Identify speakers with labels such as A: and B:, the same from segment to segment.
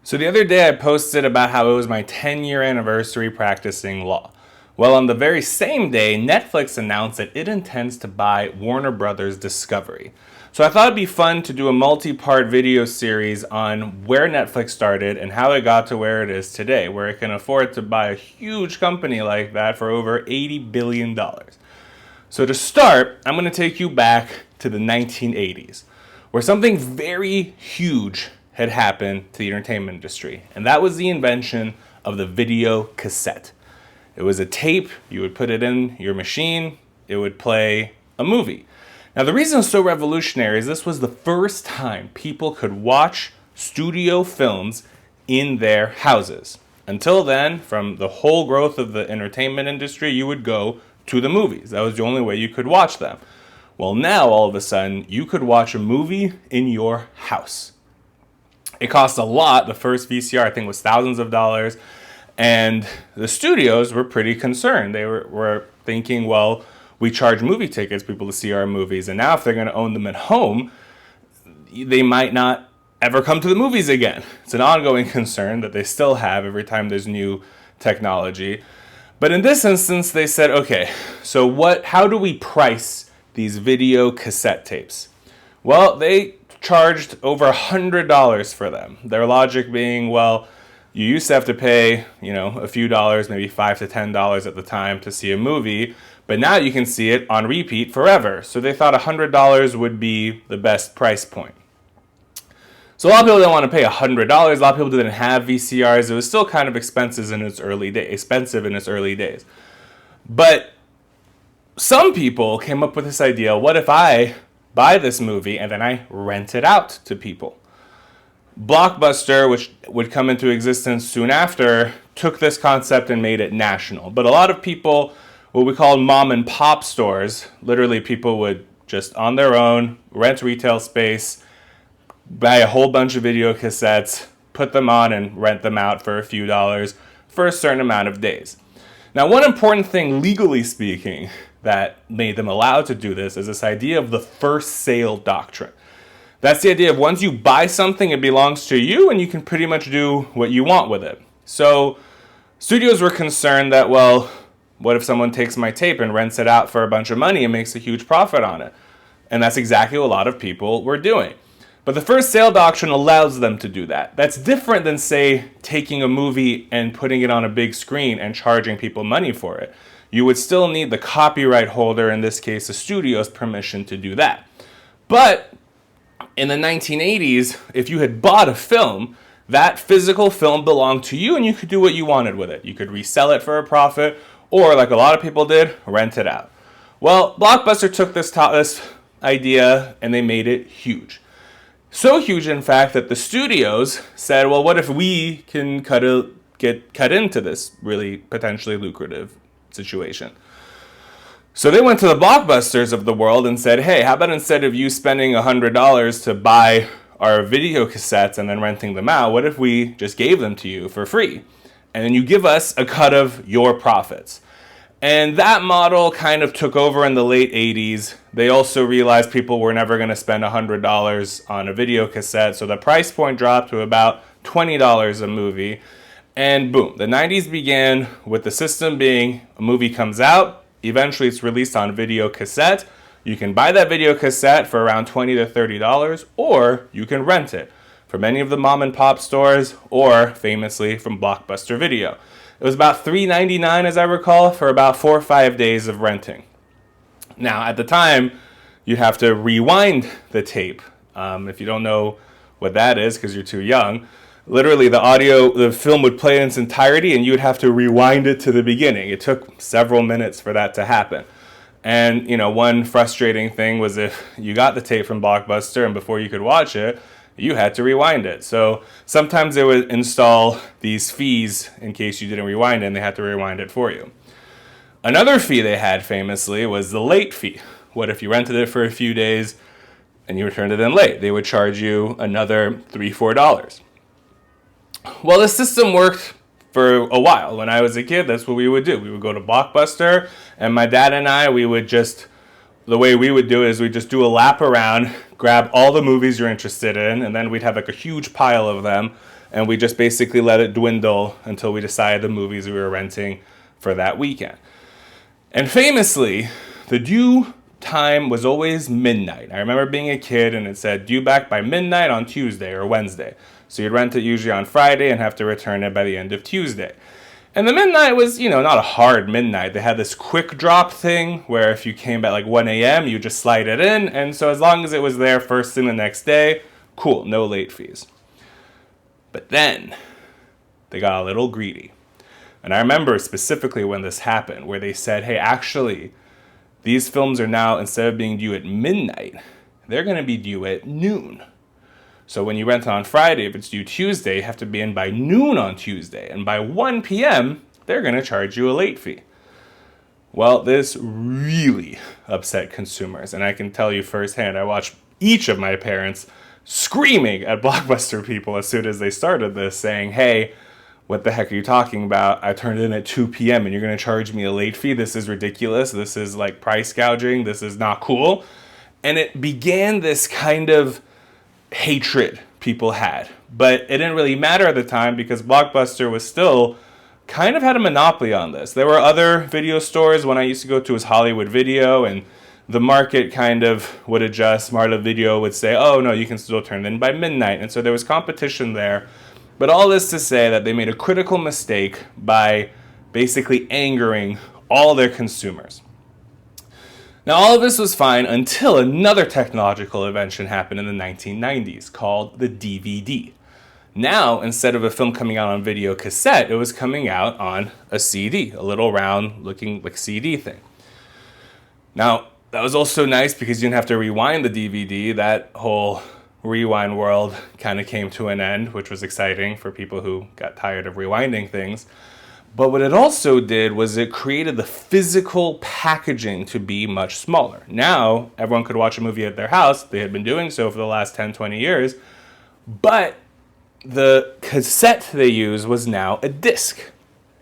A: So the other day I posted about how it was my 10-year anniversary practicing law. Well, on the very same day, Netflix announced that it intends to buy Warner Brothers Discovery. So I thought it'd be fun to do a multi-part video series on where Netflix started and how it got to where it is today, where it can afford to buy a huge company like that for over $80 billion. So to start, I'm going to take you back to the 1980s, where something very huge had happened to the entertainment industry, and that was the invention of the video cassette. It was a tape, you would put it in your machine, it would play a movie. Now the reason it's so revolutionary is this was the first time people could watch studio films in their houses. Until then, from the whole growth of the entertainment industry, you would go to the movies. That was the only way you could watch them. Well, now all of a sudden, you could watch a movie in your house. It cost a lot. The first VCR, I think, was thousands of dollars. And the studios were pretty concerned. They were thinking, well, we charge movie tickets, people to see our movies. And now if they're going to own them at home, they might not ever come to the movies again. It's an ongoing concern that they still have every time there's new technology. But in this instance, they said, okay, so how do we price these video cassette tapes? Well, they charged over $100 for them. Their logic being, well, you used to have to pay, a few dollars, maybe $5 to $10 at the time to see a movie, but now you can see it on repeat forever. So they thought $100 would be the best price point. So a lot of people didn't want to pay $100. A lot of people didn't have VCRs. It was still kind of expensive in its early days. But some people came up with this idea, what if I buy this movie and then I rent it out to people? Blockbuster, which would come into existence soon after, took this concept and made it national. But a lot of people, what we call mom and pop stores, literally people would just on their own rent retail space, buy a whole bunch of video cassettes, put them on and rent them out for a few dollars for a certain amount of days. Now, one important thing legally speaking that made them allowed to do this is this idea of the first sale doctrine. That's the idea of once you buy something, it belongs to you and you can pretty much do what you want with it. So studios were concerned that, well, what if someone takes my tape and rents it out for a bunch of money and makes a huge profit on it? And that's exactly what a lot of people were doing. But the first sale doctrine allows them to do that. That's different than, say, taking a movie and putting it on a big screen and charging people money for it. You would still need the copyright holder, in this case, the studio's permission to do that. But in the 1980s, if you had bought a film, that physical film belonged to you and you could do what you wanted with it. You could resell it for a profit or, like a lot of people did, rent it out. Well, Blockbuster took this idea and they made it huge. So huge, in fact, that the studios said, well, what if we can get cut into this really potentially lucrative situation? So they went to the Blockbusters of the world and said, hey, how about instead of you spending $100 to buy our video cassettes and then renting them out, what if we just gave them to you for free? And then you give us a cut of your profits. And that model kind of took over in the late 80s. They also realized people were never going to spend $100 on a video cassette, so the price point dropped to about $20 a movie. And boom, the 90s began with the system being a movie comes out, eventually it's released on video cassette. You can buy that video cassette for around $20 to $30, or you can rent it from any of the mom and pop stores, or famously from Blockbuster Video. It was about $3.99, as I recall, for about 4 or 5 days of renting. Now, at the time, you have to rewind the tape. If you don't know what that is, because you're too young, literally the film would play in its entirety, and you would have to rewind it to the beginning. It took several minutes for that to happen. And, one frustrating thing was if you got the tape from Blockbuster and before you could watch it, you had to rewind it. So sometimes they would install these fees in case you didn't rewind it, and they had to rewind it for you. Another fee they had famously was the late fee. What if you rented it for a few days and you returned it in late? They would charge you another $3, $4. Well, the system worked for a while. When I was a kid, that's what we would do. We would go to Blockbuster, and my dad and I, the way we would do it is we'd just do a lap around, grab all the movies you're interested in, and then we'd have like a huge pile of them. And we just basically let it dwindle until we decided the movies we were renting for that weekend. And famously, the due time was always midnight. I remember being a kid and it said due back by midnight on Tuesday or Wednesday. So you'd rent it usually on Friday and have to return it by the end of Tuesday. And the midnight was, not a hard midnight. They had this quick drop thing where if you came at like 1 a.m., you just slide it in. And so as long as it was there first thing the next day, cool, no late fees. But then they got a little greedy. And I remember specifically when this happened, where they said, hey, actually, these films are now, instead of being due at midnight, they're going to be due at noon. So when you rent it on Friday, if it's due Tuesday, you have to be in by noon on Tuesday. And by 1 p.m., they're going to charge you a late fee. Well, this really upset consumers. And I can tell you firsthand, I watched each of my parents screaming at Blockbuster people as soon as they started this, saying, hey, what the heck are you talking about? I turned in at 2 p.m. and you're going to charge me a late fee? This is ridiculous. This is like price gouging. This is not cool. And it began this kind of hatred people had. But it didn't really matter at the time because Blockbuster was still kind of had a monopoly on this. There were other video stores. When I used to go to was Hollywood Video, and the market kind of would adjust. Smart Video would say, oh, no, you can still turn it in by midnight. And so there was competition there. But all this to say that they made a critical mistake by basically angering all their consumers. Now, all of this was fine until another technological invention happened in the 1990s called the DVD. Now, instead of a film coming out on video cassette, it was coming out on a CD, a little round looking like CD thing. Now, that was also nice because you didn't have to rewind the DVD. That whole rewind world kind of came to an end, which was exciting for people who got tired of rewinding things. But what it also did was it created the physical packaging to be much smaller. Now, everyone could watch a movie at their house. They had been doing so for the last 10, 20 years. But the cassette they used was now a disc.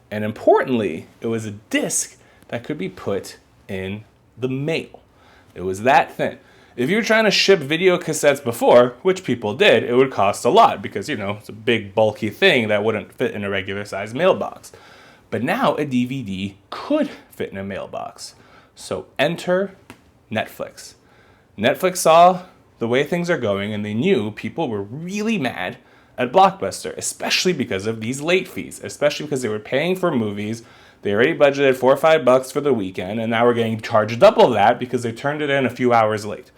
A: And importantly, it was a disc that could be put in the mail. It was that thin. If you were trying to ship video cassettes before, which people did, it would cost a lot because, it's a big, bulky thing that wouldn't fit in a regular size mailbox. But now a DVD could fit in a mailbox. So enter Netflix. Netflix saw the way things are going and they knew people were really mad at Blockbuster, especially because of these late fees, especially because they were paying for movies. They already budgeted $4 or $5 for the weekend, and now we're getting charged double that because they turned it in a few hours late.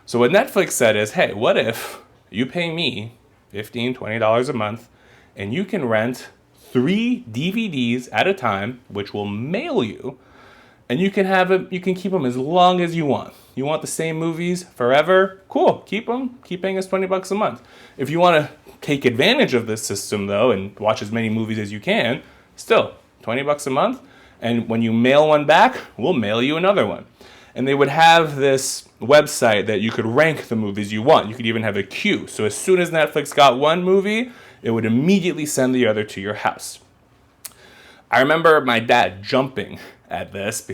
A: So what Netflix said is, hey, what if you pay me $15, $20 a month, and you can rent 3 DVDs at a time, which will mail you, and you can keep them as long as you want. You want the same movies forever? Cool, keep them. Keep paying us $20 a month. If you want to take advantage of this system, though, and watch as many movies as you can, still, $20 a month. And when you mail one back, we'll mail you another one. And they would have this website that you could rank the movies you want. You could even have a queue. So as soon as Netflix got one movie, it would immediately send the other to your house. I remember my dad jumping at this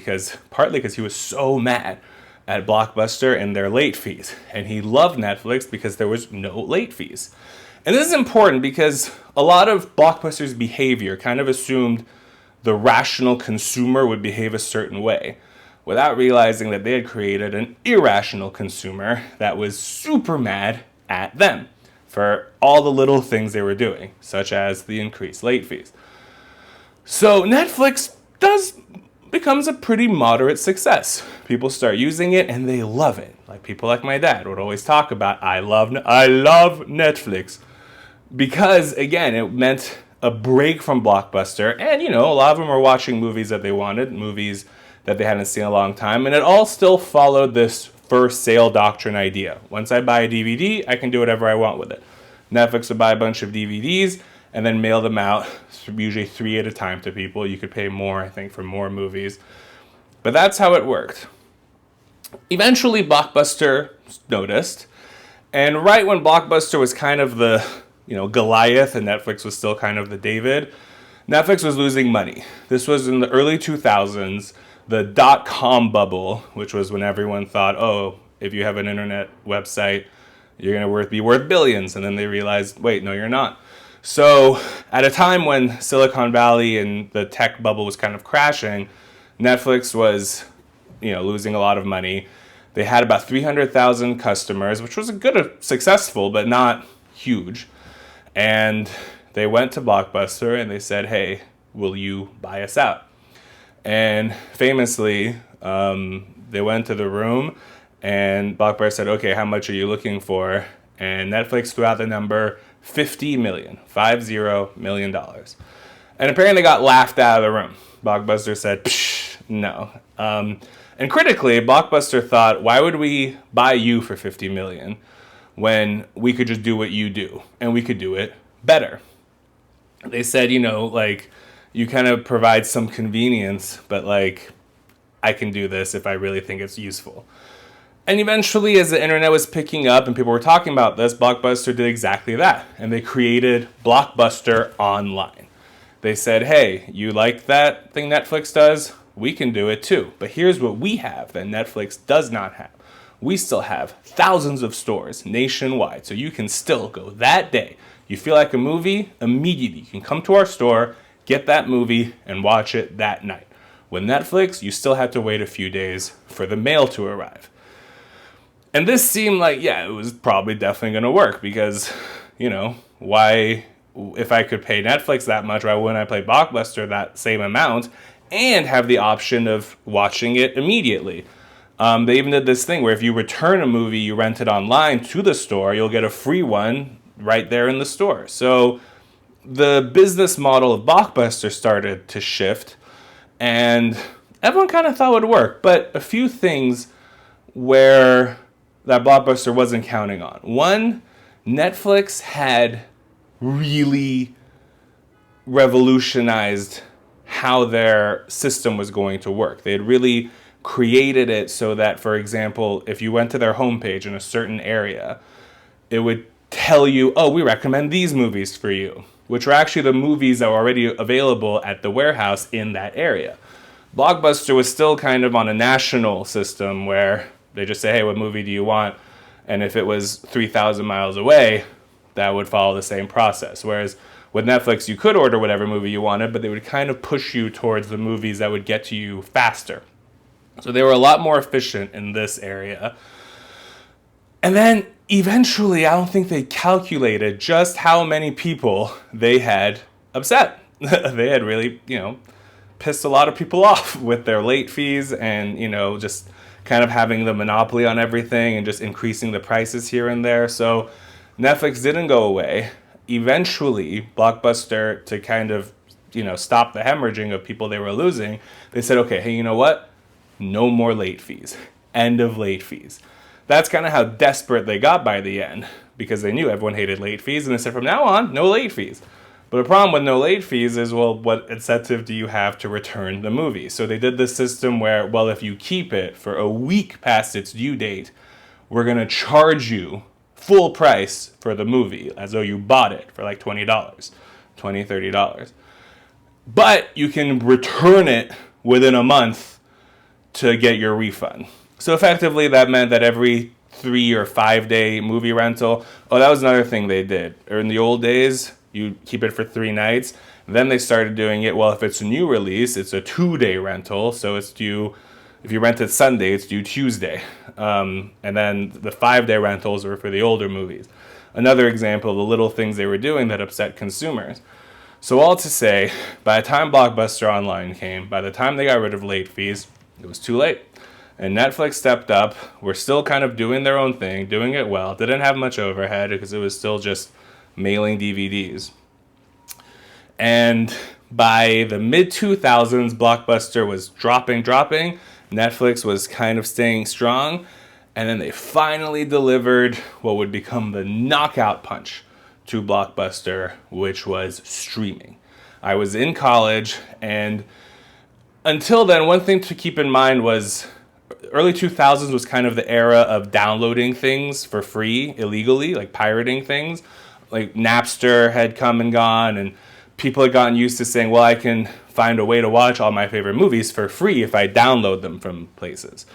A: partly because he was so mad at Blockbuster and their late fees. And he loved Netflix because there was no late fees. And this is important because a lot of Blockbuster's behavior kind of assumed the rational consumer would behave a certain way, without realizing that they had created an irrational consumer that was super mad at them for all the little things they were doing, such as the increased late fees. So Netflix becomes a pretty moderate success. People start using it and they love it. Like people like my dad would always talk about, I love Netflix. Because again, it meant a break from Blockbuster, and a lot of them were watching movies that they wanted, movies that they hadn't seen in a long time, and it all still followed this first sale doctrine idea. Once I buy a DVD, I can do whatever I want with it. Netflix would buy a bunch of DVDs and then mail them out, usually 3 at a time to people. You could pay more, I think, for more movies. But that's how it worked. Eventually, Blockbuster noticed, and right when Blockbuster was kind of the Goliath and Netflix was still kind of the David, Netflix was losing money. This was in the early 2000s, the dot-com bubble, which was when everyone thought, oh, if you have an internet website, you're going to be worth billions. And then they realized, wait, no, you're not. So at a time when Silicon Valley and the tech bubble was kind of crashing, Netflix was, losing a lot of money. They had about 300,000 customers, which was successful, but not huge. And they went to Blockbuster and they said, "Hey, will you buy us out?" And famously, they went to the room and Blockbuster said, "Okay, how much are you looking for?" And Netflix threw out the number $50 million, $50 million. And apparently got laughed out of the room. Blockbuster said, "Psh, no." And critically, Blockbuster thought, why would we buy you for $50 million when we could just do what you do and we could do it better? They said, you kind of provide some convenience, but I can do this if I really think it's useful. And eventually, as the internet was picking up and people were talking about this, Blockbuster did exactly that. And they created Blockbuster Online. They said, "Hey, you like that thing Netflix does? We can do it too. But here's what we have that Netflix does not have. We still have thousands of stores nationwide. So you can still go that day. You feel like a movie, immediately you can come to our store, get that movie, and watch it that night. With Netflix, you still have to wait a few days for the mail to arrive." And this seemed like, it was probably definitely going to work because, why, if I could pay Netflix that much, why wouldn't I pay Blockbuster that same amount and have the option of watching it immediately? They even did this thing where if you return a movie you rented online to the store, you'll get a free one right there in the store. So the business model of Blockbuster started to shift, and everyone kind of thought it would work, but a few things where that Blockbuster wasn't counting on. One, Netflix had really revolutionized how their system was going to work. They had really created it so that, for example, if you went to their homepage in a certain area, it would tell you, "Oh, we recommend these movies for you," which were actually the movies that were already available at the warehouse in that area. Blockbuster was still kind of on a national system where they just say, "Hey, what movie do you want?" And if it was 3,000 miles away, that would follow the same process. Whereas with Netflix, you could order whatever movie you wanted, but they would kind of push you towards the movies that would get to you faster. So they were a lot more efficient in this area. And then eventually, I don't think they calculated just how many people they had upset. They had really, pissed a lot of people off with their late fees and, just kind of having the monopoly on everything and just increasing the prices here and there. So Netflix didn't go away. Eventually, Blockbuster, to kind of, stop the hemorrhaging of people they were losing, they said, "Okay, hey, you know what? No more late fees. End of late fees." That's kind of how desperate they got by the end, because they knew everyone hated late fees, and they said, from now on, no late fees. But the problem with no late fees is, well, what incentive do you have to return the movie? So they did this system where, well, if you keep it for a week past its due date, we're going to charge you full price for the movie, as though you bought it for like $20, $20, $30. But you can return it within a month to get your refund. So effectively, that meant that every 3 or 5 day movie rental, that was another thing they did. Or in the old days, you keep it for 3 nights. Then they started doing it, well, if it's a new release, it's a 2-day rental. So it's due, if you rent it Sunday, it's due Tuesday. And then the 5-day rentals were for the older movies. Another example of the little things they were doing that upset consumers. So all to say, by the time Blockbuster Online came, by the time they got rid of late fees, it was too late. And Netflix stepped up. We're still kind of doing their own thing, doing it well. Didn't have much overhead because it was still just mailing DVDs. And by the mid-2000s, Blockbuster was dropping. Netflix was kind of staying strong. And then they finally delivered what would become the knockout punch to Blockbuster, which was streaming. I was in college, and until then, one thing to keep in mind was early 2000s was kind of the era of downloading things for free illegally, like pirating things. Like Napster had come and gone, and people had gotten used to saying, well, I can find a way to watch all my favorite movies for free if I download them from places.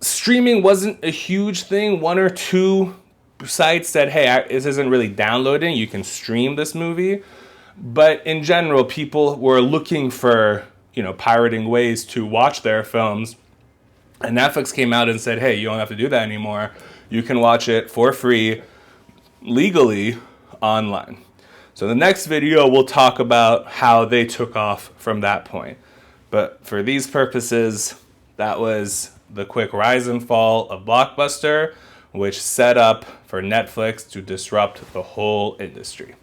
A: Streaming wasn't a huge thing. 1 or 2 sites said, hey, this isn't really downloading, you can stream this movie. But in general, people were looking for, pirating ways to watch their films. And Netflix came out and said, hey, you don't have to do that anymore. You can watch it for free, legally, online. So the next video, we'll talk about how they took off from that point. But for these purposes, that was the quick rise and fall of Blockbuster, which set up for Netflix to disrupt the whole industry.